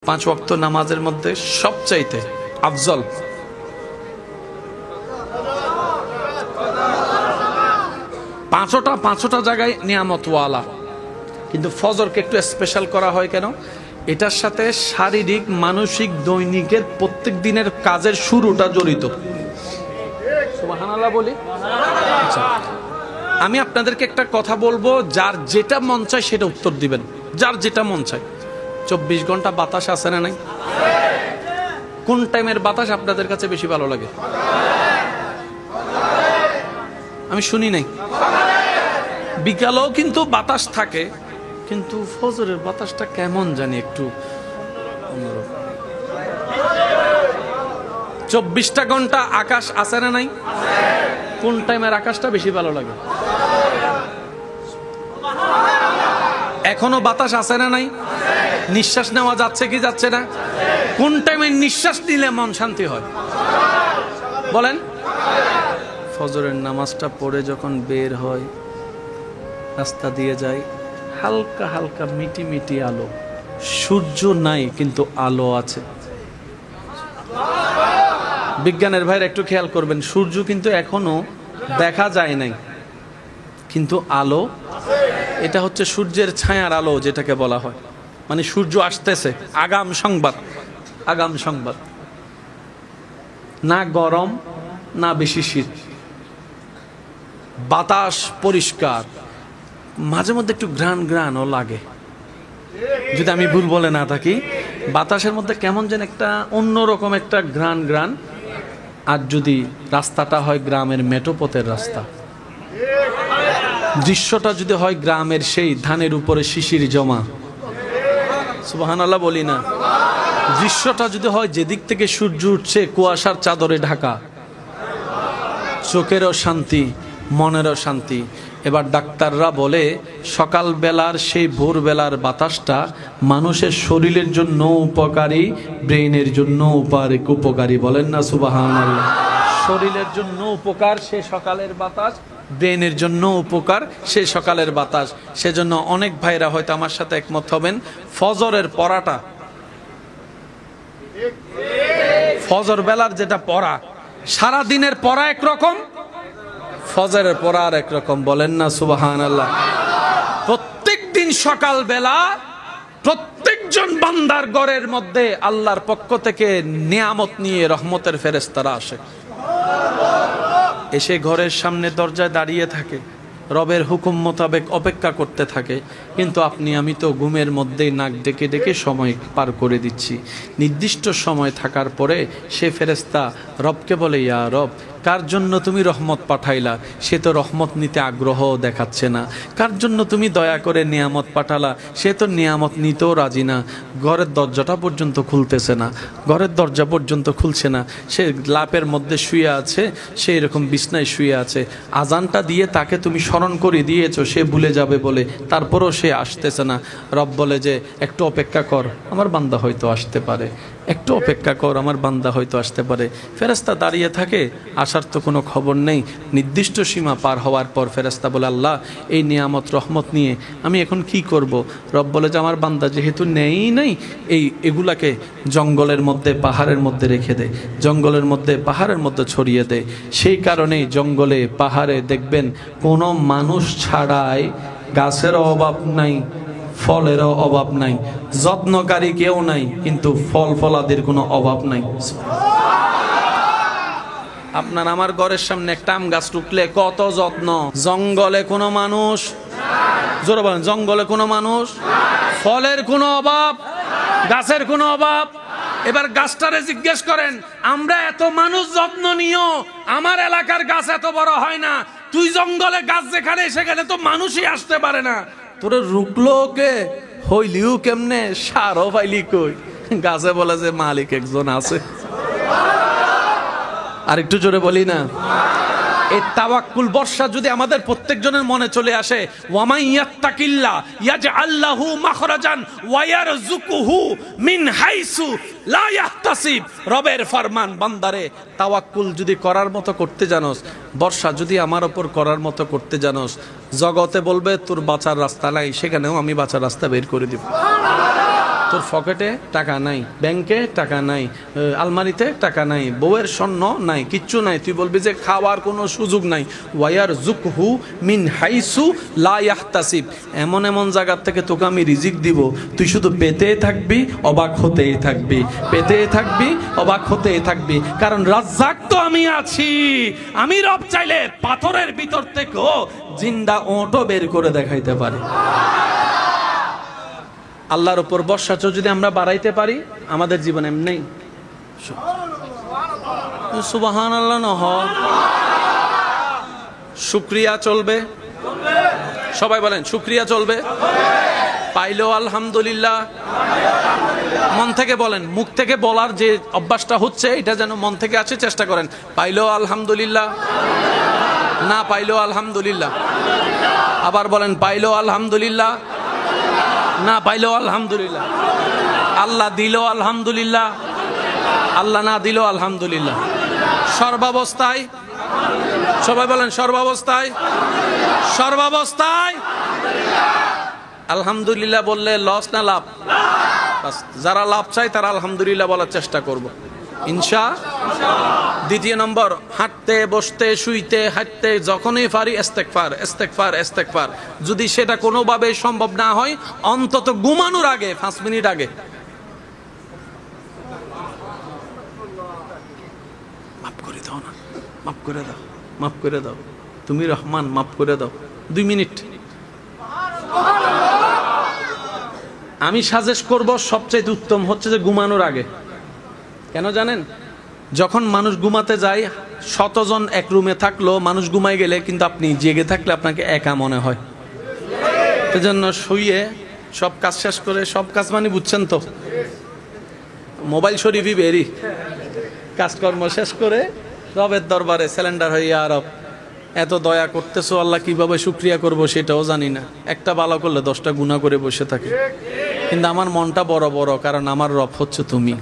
5 ওয়াক্ত নামাজের মধ্যে সবচাইতে আফজল পাঁচটা জায়গায় নিয়ামতওয়ালা, কিন্তু ফজরকে একটু স্পেশাল করা হয় কেন? এটার সাথে শারীরিক মানসিক দৈনিকের প্রত্যেক দিনের কাজের শুরুটা জড়িত। সুবহানাল্লাহ বলি। আচ্ছা, আমি আপনাদেরকে একটা কথা বলবো, যার যেটা মন চায় সেটা উত্তর দিবেন, যার যেটা মন চায়। 24 ঘন্টা বাতাস আছে না নাই? কোন টাইমের বাতাস আপনাদের কাছে বেশি ভালো লাগে? আমি শুনি নাই। বিকালেও কিন্তু বাতাস থাকে, কিন্তু ফজরের বাতাসটা কেমন জানি একটু অন্যরকম। 24টা ঘন্টা আকাশ আছে না নাই? কোন টাইমের আকাশটা বেশি ভালো লাগে? এখনো বাতাস আছে না নাই? নিঃশ্বাস নেওয়া যাচ্ছে কি যাচ্ছে না? কোন টাইমে নিঃশ্বাস নিলে মন শান্তি হয় বলেন? ফজরের নামাজটা পড়ে যখন বের হয়, রাস্তা দিয়ে যায়, হালকা হালকা মিটি মিটি আলো, সূর্য নাই কিন্তু আলো আছে। বিজ্ঞানের ভাইরা একটু খেয়াল করবেন, সূর্য কিন্তু এখনো দেখা যায় নাই, কিন্তু আলো, এটা হচ্ছে সূর্যের ছায়ার আলো যেটাকে বলা হয়। মানে সূর্য আসতেছে, আগাম সংবাদ, আগাম সংবাদ। না গরম না বেশি শীত, বাতাস পরিষ্কার, মাঝে মধ্যে একটু ঘ্রাণও লাগে, যদি আমি ভুল বলে না থাকি। বাতাসের মধ্যে কেমন যেন একটা অন্যরকম একটা ঘ্রাণ। আর যদি রাস্তাটা হয় গ্রামের মেঠোপথের রাস্তা, দৃশ্যটা যদি হয় গ্রামের সেই ধানের উপরে শিশির জমা, সুবহানাল্লাহ বলি না, দৃশ্যটা যদি হয় যেদিক থেকে সূর্য উঠছে কুয়াশার চাদরে ঢাকা, চোখেরও শান্তি, মনেরও শান্তি। এবার ডাক্তাররা বলে সকালবেলার সেই ভোরবেলার বাতাসটা মানুষের শরীরের জন্য উপকারী, ব্রেইনের জন্য উপকারী। বলেন না সুবহানাল্লাহ। শরীরের জন্য উপকার সে সকালের বাতাস, ব্রেইনের জন্য উপকার সে সকালের বাতাস। সেজন্য অনেক ভাইরা হয়তো আমার সাথে একমত হবেন, ফজরের পড়াটা, ফজর বেলার যেটা পড়া, সারা দিনের পড়া একরকম, ফজরের পড়া আর একরকম। বলেন না সুবহানাল্লাহ। প্রত্যেক দিন সকাল বেলা প্রত্যেকজন বান্দার ঘরের মধ্যে আল্লাহর পক্ষ থেকে নিয়ামত নিয়ে রহমতের ফেরেশতারা আসে, এসে ঘরের সামনে দরজায় দাঁড়িয়ে থাকে, রবের হুকুম মোতাবেক অপেক্ষা করতে থাকে। কিন্তু আপনি আমি তো ঘুমের মধ্যেই নাক ডেকে ডেকে সময় পার করে দিচ্ছি। নির্দিষ্ট সময় থাকার পরে সে ফেরেশতা রবকে বলে, ইয়া রব, কার জন্য তুমি রহমত পাঠাইলা? সে তো রহমত নিতে আগ্রহ দেখাচ্ছে না। কার জন্য তুমি দয়া করে নিয়ামত পাঠালা? সে তো নিয়ামত নিতেও রাজি না। ঘরের দরজাটা পর্যন্ত খুলতেছে না, ঘরের দরজা পর্যন্ত খুলছে না। সে লাপের মধ্যে শুয়ে আছে, সে এরকম বিছনায় শুয়ে আছে। আজানটা দিয়ে তাকে তুমি স্মরণ করে দিয়েছো, সে ভুলে যাবে বলে, তারপরও সে আসতেছে না। রব বলে যে একটু অপেক্ষা কর, আমার বান্দা হয়তো আসতে পারে, একটু অপেক্ষা কর, আমার বান্দা হয়তো আসতে পারে। ফেরেশতা দাঁড়িয়ে থাকে, আসার তো কোনো খবর নেই। নির্দিষ্ট সীমা পার হওয়ার পর ফেরেশতা বলে, আল্লাহ, এই নিয়ামত রহমত নিয়ে আমি এখন কি করব? রব বলে যে আমার বান্দা যেহেতু নেই, এগুলাকে জঙ্গলের মধ্যে পাহাড়ের মধ্যে রেখে দে, জঙ্গলের মধ্যে পাহাড়ের মধ্যে ছড়িয়ে দে। সেই কারণেই জঙ্গলে পাহাড়ে দেখবেন কোনো মানুষ ছাড়াই গাছেরও অভাব নাই, ফলেরও অভাব নাই, যত্নকারী কেউ নাই, কিন্তু ফলাদির কোনো অভাব নাই। আপনার আমার ঘরের সামনে একটা আম গাছ টুকলে কত যত্ন। জঙ্গলে কোনো মানুষ, জোরে বলেন, জঙ্গলে কোনো মানুষ, ফলের কোনো অভাব, গাছের কোনো অভাব। এবার গাছটারে জিজ্ঞেস করেন, আমরা এত মানুষ যত্ন নিও, আমার এলাকার গাছ এত বড় হয় না, তুই জঙ্গলে গাছ যেখানে সেখানে তো মানুষই আসতে পারে না, তোরে রুকলো কে, হইলিও কেমনে, সারও পাইলি কই? গাছে বলে যে মালিক একজন আছে। আর একটু জোরে বলি না, এই তাওয়াক্কুল বর্ষা যদি আমাদের প্রত্যেকজনের মনে চলে আসে, ওয়ামাই ইয়াত্তাকিল্লাহ ইয়াজআল লাহু মাখরাজান ওয়া ইয়ারযুকুহু মিন হাইসু লা ইয়াহতাসিব। রবের ফরমান, বান্দারে তাওয়াক্কুল যদি করার মতো করতে জানোস, বর্ষা যদি আমার উপর করার মতো করতে জানোস, জগতে বলবে তোর বাঁচার রাস্তা নাই, সেখানেও আমি বাঁচার রাস্তা বের করে দিব। তো তোর পকেটে টাকা নাই, ব্যাংকে টাকা নাই, আলমারিতে টাকা নাই, বউয়ের স্বর্ণ নাই, কিচ্ছু নাই, তুই বলবি যে খাওয়ার কোনো সুযোগ নাই। ওয়ার জুকহু মিন হাইসু লা ইয়াহতাসিব, এমন এমন জায়গার থেকে তোকে আমি রিজিক দিব, তুই শুধু পেতেই থাকবি, অবাক হতেই থাকবি, পেতেই থাকবি, অবাক হতেই থাকবি। কারণ রাজ্জাক তো আমি আছি। আমি রব চাইলে পাথরের ভিতর থেকেও জিন্দা ওঁটও বের করে দেখাইতে পারি। আল্লাহর উপর ভরসা যদি আমরা বাড়াইতে পারি, আমাদের জীবন এমনি সুবহানাল্লাহ না হয়, শুকরিয়া চলবে। সবাই বলেন শুকরিয়া চলবে। পাইলো আলহামদুলিল্লাহ। মন থেকে বলেন, মুখ থেকে বলার যে অভ্যাসটা হচ্ছে এটা যেন মন থেকে আসে, চেষ্টা করেন। পাইলো আলহামদুলিল্লাহ, না পাইলো আলহামদুলিল্লাহ। আবার বলেন পাইলো আলহামদুলিল্লাহ, না পাইলো আলহামদুলিল্লাহ। আল্লাহ দিল আলহামদুলিল্লাহ, আল্লাহ না দিল আলহামদুলিল্লাহ। সর্বাবস্থায় সবাই বলেন সর্বাবস্থায়, সর্বাবস্থায় আলহামদুলিল্লাহ বললে লস না লাভ? যারা লাভ চায় তারা আলহামদুলিল্লাহ বলার চেষ্টা করব ইনশাআল্লাহ। দ্বিতীয় নম্বর, হাঁটতে বসতে শুইতে হাঁটতে যখনই পারি ইস্তেগফার ইস্তেগফার ইস্তেগফার। যদি সেটা কোনোভাবে সম্ভব না হয়, অন্তত ঘুমানোর আগে 5 মিনিট আগে মাফ করে দাও না, মাফ করে দাও, মাফ করে দাও, তুমি রহমান, মাফ করে দাও। 2 মিনিট। আমি সাজেস্ট করব সবচেয়ে উত্তম হচ্ছে যে ঘুমানোর আগে। কেন জানেন? যখন মানুষ ঘুমাতে যায়, 100 জন এক রুমে থাকলো, মানুষ ঘুমাই গেলে কিন্তু আপনি জেগে থাকলে আপনাকে একা মনে হয়। সেজন্য শুয়ে সব কাজ শেষ করে, সব কাজ মানে বুঝছেন তো, মোবাইল শরীফই বেরি, কাজকর্ম শেষ করে রবের দরবারে সিলিন্ডার হয়ে, ইয়া রব এত দয়া করতেছো আল্লাহ, কিভাবে শুকরিয়া করব সেটাও জানি না। একটা ভালো করলে 10টা গুনাহ করে বসে থাকি, কিন্তু আমার মনটা বড় বড়, কারণ আমার রব হচ্ছে তুমি।